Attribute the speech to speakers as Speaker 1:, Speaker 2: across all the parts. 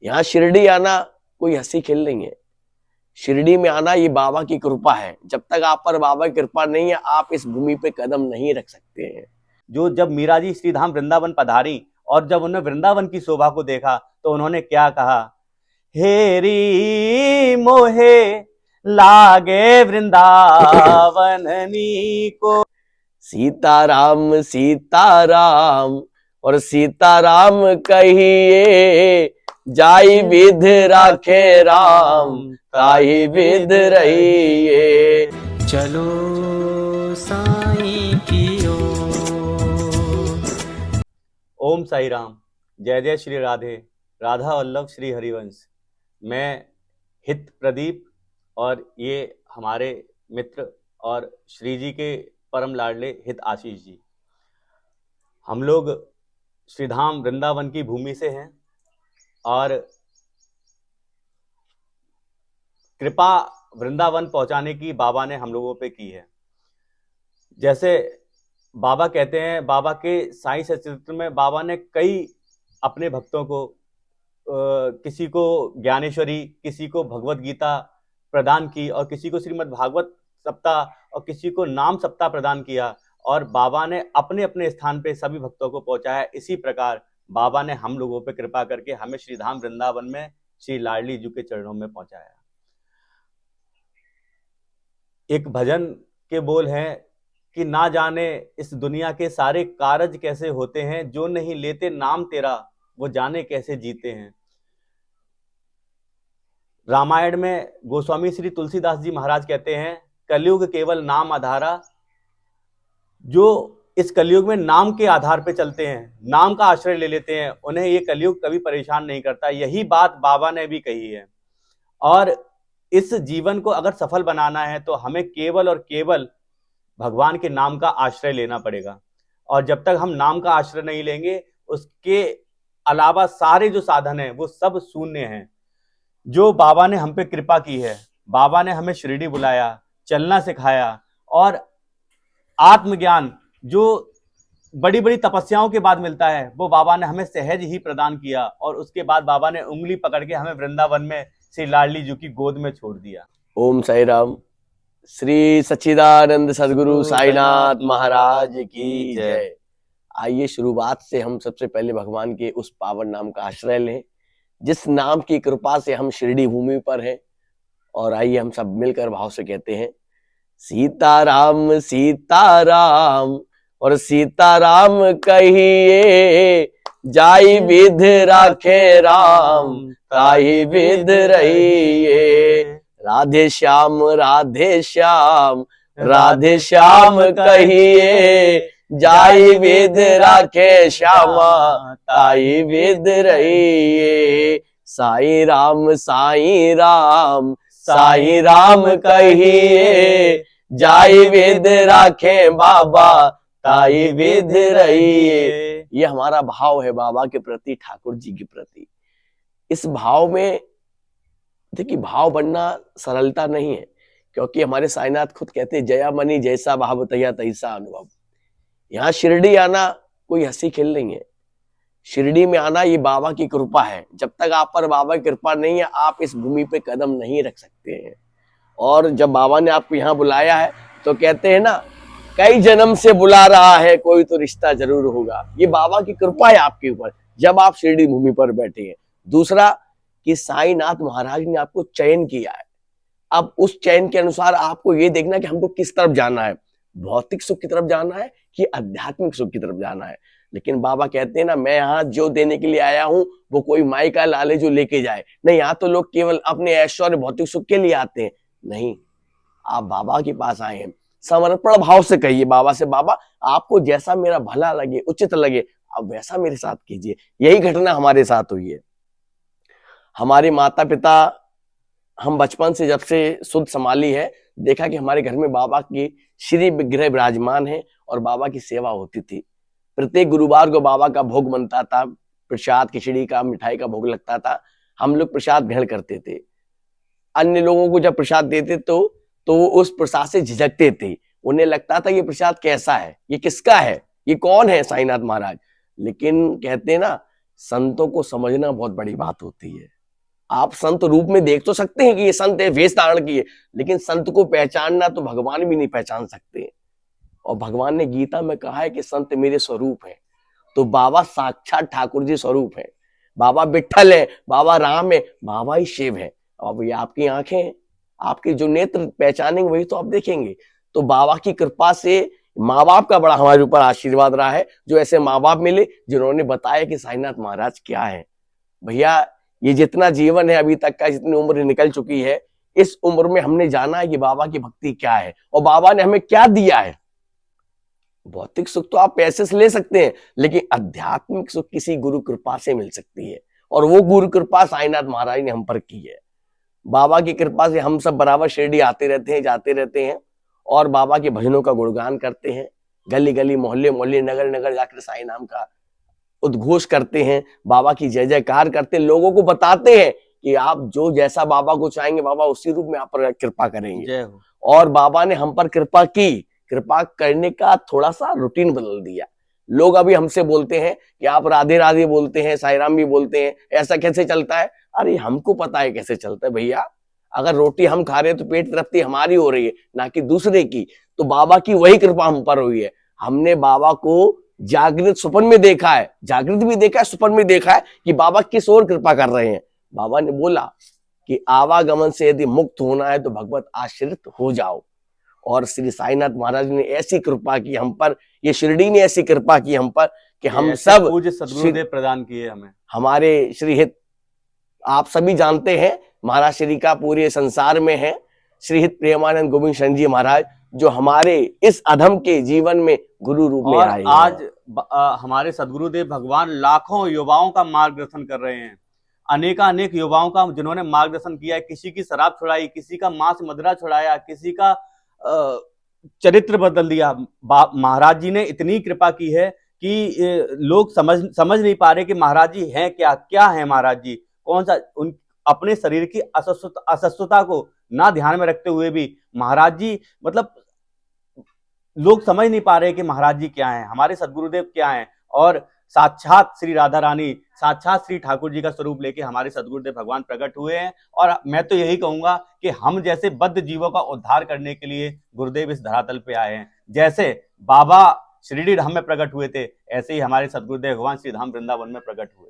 Speaker 1: यहाँ शिरडी आना कोई हंसी खेल नहीं है। शिरडी में आना ये बाबा की कृपा है। जब तक आप पर बाबा की कृपा नहीं है, आप इस भूमि पे कदम नहीं रख सकते हैं।
Speaker 2: जो जब मीरा जी श्रीधाम वृंदावन पधारी और जब उन्होंने वृंदावन की शोभा को देखा तो उन्होंने क्या कहा, हेरी मोहे लागे वृंदावननी को।
Speaker 1: सीताराम सीताराम और सीताराम कहिए, जाई विध राखे राम, ताही विध रहिए।
Speaker 3: चलो साईं की
Speaker 2: ओम साई राम। जय जय श्री राधे, राधा वल्लभ श्री हरिवंश। मैं हित प्रदीप और ये हमारे मित्र और श्री जी के परम लाडले हित आशीष जी। हम लोग श्रीधाम वृंदावन की भूमि से हैं और कृपा वृंदावन पहुंचाने की बाबा ने हम लोगों पे की है। जैसे बाबा कहते हैं, बाबा के साईं सचरित्र में बाबा ने कई अपने भक्तों को किसी को ज्ञानेश्वरी, किसी को भगवत गीता प्रदान की और किसी को श्रीमद् भागवत सप्ताह और किसी को नाम सप्ताह प्रदान किया और बाबा ने अपने अपने स्थान पे सभी भक्तों को पहुंचाया। इसी प्रकार बाबा ने हम लोगों पे कृपा करके हमें श्रीधाम वृंदावन में श्री लाडली जी के चरणों में पहुंचाया। एक भजन के बोल हैं कि ना जाने इस दुनिया के सारे कारज कैसे होते हैं, जो नहीं लेते नाम तेरा वो जाने कैसे जीते हैं। रामायण में गोस्वामी श्री तुलसीदास जी महाराज कहते हैं, कलयुग केवल नाम आधारा। जो इस कलयुग में नाम के आधार पे चलते हैं, नाम का आश्रय ले लेते हैं, उन्हें ये कलयुग कभी परेशान नहीं करता। यही बात बाबा ने भी कही है। और इस जीवन को अगर सफल बनाना है तो हमें केवल और केवल भगवान के नाम का आश्रय लेना पड़ेगा। और जब तक हम नाम का आश्रय नहीं लेंगे, उसके अलावा सारे जो साधन हैं वो सब शून्य हैं। जो बाबा ने हम पे कृपा की है, बाबा ने हमें शिरडी बुलाया, चलना सिखाया और आत्मज्ञान जो बड़ी बड़ी तपस्याओं के बाद मिलता है वो बाबा ने हमें सहज ही प्रदान किया। और उसके बाद बाबा ने उंगली पकड़ के हमें वृंदावन में श्री लाडली जी की गोद में छोड़ दिया।
Speaker 1: ओम साई राम। श्री सच्चिदानंद सदगुरु साईनाथ महाराज की जय। आइए शुरुआत से हम सबसे पहले भगवान के उस पावन नाम का आश्रय लें, जिस नाम की कृपा से हम शिरडी भूमि पर हैं। और आइए हम सब मिलकर भाव से कहते हैं, सीताराम सीताराम और सीताराम कहिए, जाई विध राखे राम, ताही विध रहिए। राधे श्याम राधे श्याम राधे श्याम कहिए, जाई विध राखे श्यामा, ताई विध रहिए। साई राम साई राम साई राम कहिए, जाई विध राखे बाबा, ताई विध रहिए। ये हमारा भाव है बाबा के प्रति, ठाकुर जी के प्रति। इस भाव में देखिए, भाव बनना सरलता नहीं है, क्योंकि हमारे साईनाथ खुद कहते हैं, जया मनी जैसा भाव तया तैसा अनुभव। यहाँ शिरडी आना कोई हंसी खेल नहीं है। शिरडी में आना ये बाबा की कृपा है। जब तक आप पर बाबा की कृपा नहीं है, आप इस भूमि पे कदम नहीं रख सकते हैं। और जब बाबा ने आपको यहाँ बुलाया है तो कहते हैं ना, कई जन्म से बुला रहा है कोई तो रिश्ता जरूर होगा। ये बाबा की कृपा है आपके ऊपर जब आप शिरडी भूमि पर बैठे हैं। दूसरा कि साईनाथ महाराज ने आपको चयन किया है। अब उस चयन के अनुसार आपको ये देखना कि हमको किस तरफ जाना है, भौतिक सुख की तरफ जाना है कि आध्यात्मिक सुख की तरफ जाना है। लेकिन बाबा कहते हैं ना, मैं यहाँ जो देने के लिए आया हूं वो कोई माई का लाले जो लेके जाए नहीं। यहाँ तो लोग केवल अपने ऐश्वर्य भौतिक सुख के लिए आते हैं। नहीं, आप बाबा के पास आए हैं, समर्पण भाव से कहिए बाबा से, बाबा आपको जैसा मेरा भला लगे, उचित लगे, आप वैसा मेरे साथ कीजिए। यही घटना हमारे साथ हुई है। हमारे माता पिता, हम बचपन से जब से सुध संभाली है, देखा कि हमारे घर में बाबा की श्री विग्रह विराजमान है और बाबा की सेवा होती थी। प्रत्येक गुरुवार को बाबा का भोग बनता था, प्रसाद, खिचड़ी का, मिठाई का भोग लगता था। हम लोग प्रसाद ग्रहण करते थे। अन्य लोगों को जब प्रसाद देते तो वो उस प्रसाद से झिझकते थे। उन्हें लगता था ये प्रसाद कैसा है, ये किसका है, ये कौन है साईनाथ महाराज। लेकिन कहते ना, संतों को समझना बहुत बड़ी बात होती है। आप संत रूप में देख तो सकते हैं कि ये संत है, वेश धारण किए, लेकिन संत को पहचानना तो भगवान भी नहीं पहचान सकते। और भगवान ने गीता में कहा है कि संत मेरे स्वरूप है। तो बाबा साक्षात ठाकुर जी स्वरूप है। बाबा विट्ठल है, बाबा राम है, बाबा ही शिव है। अब ये आपकी आंखें हैं, आपके जो नेत्र पहचानेंगे वही तो आप देखेंगे। तो बाबा की कृपा से माँ बाप का बड़ा हमारे ऊपर आशीर्वाद रहा है, जो ऐसे माँ बाप मिले जिन्होंने बताया कि साईनाथ महाराज क्या है। भैया ये जितना जीवन है अभी तक का, जितनी उम्र निकल चुकी है, इस उम्र में हमने जाना है कि बाबा की भक्ति क्या है और बाबा ने हमें क्या दिया है। भौतिक सुख तो आप पैसे से ले सकते हैं, लेकिन आध्यात्मिक सुख किसी गुरु कृपा से मिल सकती है, और वो गुरु कृपा साईनाथ महाराज ने हम पर की है। बाबा की कृपा से हम सब बराबर शिरडी आते रहते हैं, जाते रहते हैं, और बाबा के भजनों का गुणगान करते हैं। गली गली, मोहल्ले मोहल्ले, नगर नगर जाकर साईं नाम का उद्घोष करते हैं, बाबा की जय जयकार करते हैं, लोगों को बताते हैं कि आप जो जैसा बाबा को चाहेंगे बाबा उसी रूप में आप पर कृपा करेंगे।
Speaker 2: जय हो।
Speaker 1: और बाबा ने हम पर कृपा की। कृपा करने का थोड़ा सा रूटीन बदल दिया। लोग अभी हमसे बोलते हैं कि आप राधे राधे बोलते हैं, साईं राम भी बोलते हैं, ऐसा कैसे चलता है? अरे हमको पता है कैसे चलता है भैया। अगर रोटी हम खा रहे हैं तो पेट तृप्ति हमारी हो रही है, ना कि दूसरे की। तो बाबा की वही कृपा हम पर हुई है। हमने बाबा को जागृत स्वप्न में देखा है, जागृत भी देखा है, स्वप्न में देखा है कि बाबा किस ओर कृपा कर रहे हैं। बाबा ने बोला कि आवागमन से यदि मुक्त होना है तो भगवत आश्रित हो जाओ। और श्री साईनाथ महाराज ने ऐसी कृपा की हम पर, ये शिरडी ने ऐसी कृपा की हम पर कि हम सब
Speaker 2: पूज्य सद्गुरुदेव प्रदान किए हमें।
Speaker 1: हमारे श्री हित आप सभी जानते हैं, महाराज श्री का पूरे संसार में है श्री हित प्रेमानंद गोविंद शरण जी महाराज, जो हमारे इस अधम के जीवन में गुरु रूप में आए।
Speaker 2: आज हमारे सद्गुरुदेव भगवान लाखों युवाओं का मार्गदर्शन कर रहे हैं। अनेक युवाओं का जिन्होंने मार्गदर्शन किया है। किसी की शराब छुड़ाई, किसी का मांस मदिरा छुड़ाया, किसी का चरित्र बदल दिया। महाराज जी ने इतनी कृपा की है कि लोग समझ नहीं पा रहे कि महाराज जी हैं क्या है महाराज जी। कौन सा उन अपने शरीर की अस्वस्थता को ना ध्यान में रखते हुए भी महाराज जी, मतलब लोग समझ नहीं पा रहे कि महाराज जी क्या हैं, हमारे सद्गुरुदेव क्या हैं। और साक्षात श्री राधा रानी, साक्षात श्री ठाकुर जी का स्वरूप लेके हमारे सद्गुरुदेव भगवान प्रकट हुए हैं। और मैं तो यही कहूंगा कि हम जैसे बद्ध जीवों का उद्धार करने के लिए गुरुदेव इस धरातल पे आए हैं। जैसे बाबा शिरडी धाम में प्रकट हुए थे, ऐसे ही हमारे सद्गुरुदेव भगवान श्री धाम वृंदावन में प्रकट हुए।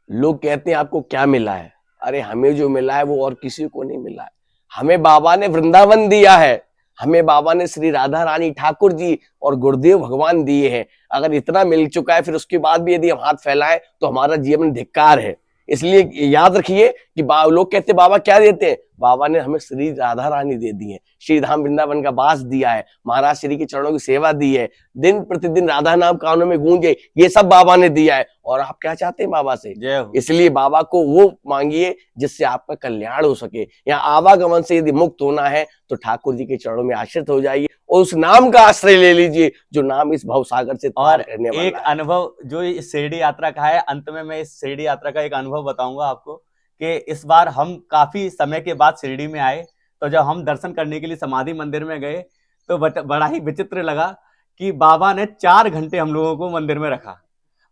Speaker 1: लोग कहते हैं आपको क्या मिला है? अरे हमें जो मिला है वो और किसी को नहीं मिला है। हमें बाबा ने वृंदावन दिया है, हमें बाबा ने श्री राधा रानी ठाकुर जी और गुरुदेव भगवान दिए हैं। अगर इतना मिल चुका है फिर उसके बाद भी यदि हम हाथ फैलाएं तो हमारा जीवन धिक्कार है। इसलिए याद रखिए कि लोग कहते हैं बाबा क्या देते हैं? बाबा ने हमें श्री राधा रानी दे दी है, श्री धाम वृंदावन का वास दिया है, महाराज श्री के चरणों की सेवा दी है, दिन प्रतिदिन राधा नाम कानों में गूंजे, ये सब बाबा ने दिया है। और आप क्या चाहते हैं बाबा से? इसलिए बाबा को वो मांगिए जिससे आपका कल्याण हो सके। या आवागमन से यदि मुक्त होना है तो ठाकुर जी के चरणों में आश्रित हो जाइए और उस नाम का आश्रय ले लीजिए जो नाम इस भवसागर से पार करने वाला है।
Speaker 2: एक अनुभव जो इस शिरडी यात्रा का है, अंत में मैं इस शिरडी यात्रा का एक अनुभव बताऊंगा आपको कि इस बार हम काफी समय के बाद शिरडी में आए। तो जब हम दर्शन करने के लिए समाधि मंदिर में गए तो बड़ा ही विचित्र लगा कि बाबा ने 4 घंटे हम लोगों को मंदिर में रखा।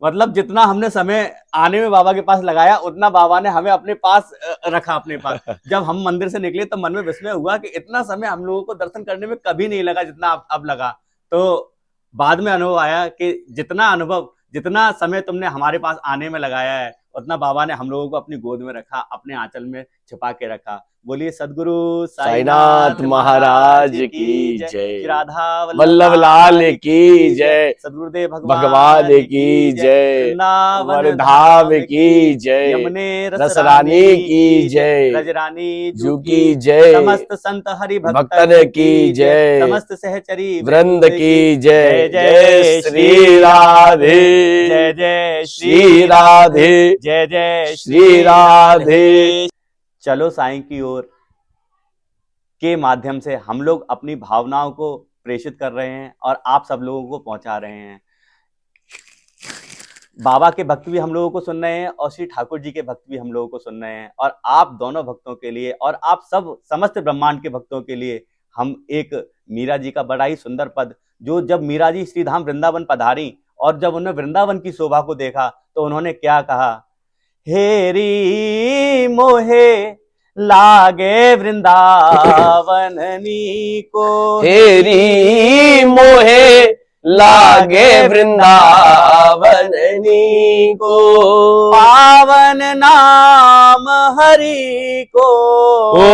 Speaker 2: मतलब जितना हमने समय आने में बाबा के पास लगाया उतना बाबा ने हमें अपने पास रखा अपने पास। जब हम मंदिर से निकले तो मन में विस्मय हुआ कि इतना समय हम लोगों को दर्शन करने में कभी नहीं लगा जितना अब लगा। तो बाद में अनुभव आया कि जितना समय तुमने हमारे पास आने में लगाया है उतना बाबा ने हम लोगों को अपनी गोद में रखा, अपने आंचल में छिपा के रखा। बोलिए सद्गुरु
Speaker 1: साईनाथ महाराज की जय,
Speaker 2: राधा
Speaker 1: वल्लभ लाल की जय,
Speaker 2: सद्गुरुदेव
Speaker 1: भगवान की जय, वृंदावन धाम की जय,
Speaker 2: यमुने
Speaker 1: रसरानी की जय,
Speaker 2: रजरानी
Speaker 1: जू की जय,
Speaker 2: समस्त संत हरि
Speaker 1: भक्तन की जय,
Speaker 2: समस्त सहचरी
Speaker 1: वृंद की जय। जय श्री राधे,
Speaker 2: जय जय
Speaker 1: श्री राधे,
Speaker 2: जय जय
Speaker 1: श्री राधे।
Speaker 2: चलो साईं की ओर के माध्यम से हम लोग अपनी भावनाओं को प्रेषित कर रहे हैं और आप सब लोगों को पहुंचा रहे हैं। बाबा के भक्त भी हम लोगों को सुन रहे हैं और श्री ठाकुर जी के भक्त भी हम लोगों को सुन रहे हैं। और आप दोनों भक्तों के लिए और आप सब समस्त ब्रह्मांड के भक्तों के लिए हम एक मीरा जी का बड़ा ही सुंदर पद, जो जब मीरा जी श्री धाम वृंदावन पधारी और जब उन्होंने वृंदावन की शोभा को देखा तो उन्होंने क्या कहा, हेरी मोहे लागे वृंदावन को,
Speaker 1: हेरी मोहे लागे वृंदावन को,
Speaker 2: पावन नाम हरि को,
Speaker 1: ओ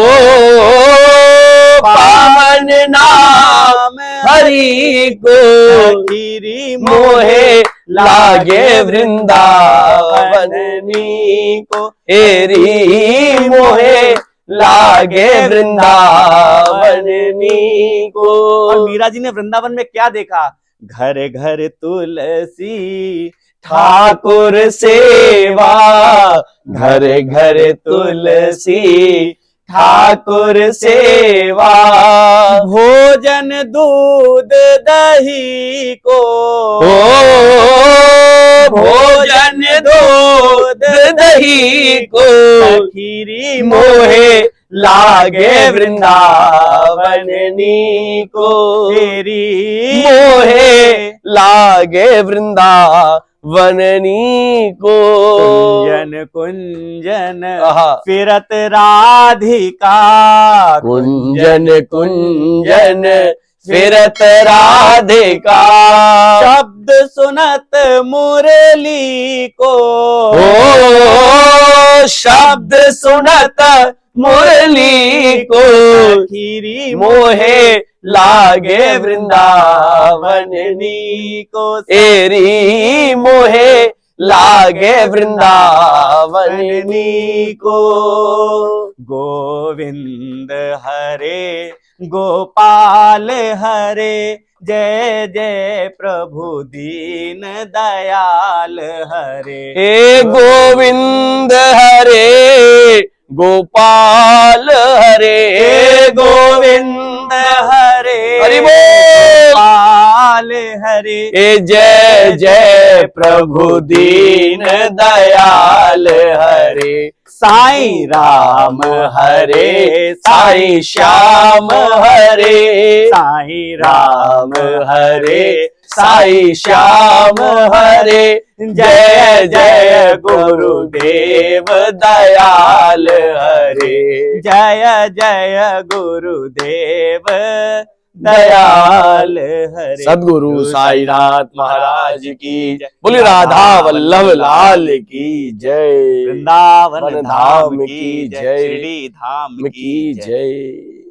Speaker 1: पावन नाम हरि को,
Speaker 2: खीरी
Speaker 1: मोहे लागे वृंदावन को, हेरी मोहे लागे वृंदावन को।
Speaker 2: और मीरा जी ने वृंदावन में क्या देखा, घर घर तुलसी
Speaker 1: ठाकुर सेवा, घर घर तुलसी ठाकुर सेवा,
Speaker 2: भोजन दूध दही को,
Speaker 1: भोजन दूध दही को,
Speaker 2: खीरी
Speaker 1: मोहे लागे वृंदावन को,
Speaker 2: तेरी
Speaker 1: मोहे लागे वृंदावन को।
Speaker 2: कुंजन कुंजन
Speaker 1: आहा।
Speaker 2: फिरत राधिका,
Speaker 1: कुंजन कुंजन फिरत राधिका,
Speaker 2: शब्द सुनत मुरली को,
Speaker 1: ओ शब्द सुनत मुरली को,
Speaker 2: खीरी
Speaker 1: मोहे लागे वृंदावन को, एरी मोहे लागे वृंदावन को।
Speaker 2: गोविंद हरे गोपाल हरे, जय जय प्रभु दीन दयाल हरे।
Speaker 1: हे गोविंद हरे गोपाल हरे,
Speaker 2: हे गोविंद हरे
Speaker 1: हरि बोल।
Speaker 2: गोपाल हरे,
Speaker 1: हे जय जय प्रभु दीन दयाल हरे। साईं राम हरे, साईं श्याम हरे,
Speaker 2: साईं
Speaker 1: राम हरे, साईं श्याम हरे। जय जय गुरुदेव दयाल हरे,
Speaker 2: जय जय गुरुदेव दयाल हरे।
Speaker 1: सद्गुरु साईनाथ महाराज की जय। बोली राधा वल्लभ लाल की जय।
Speaker 2: वृंदावन
Speaker 1: वन
Speaker 2: धाम की जय, शिरडी धाम
Speaker 1: की जय।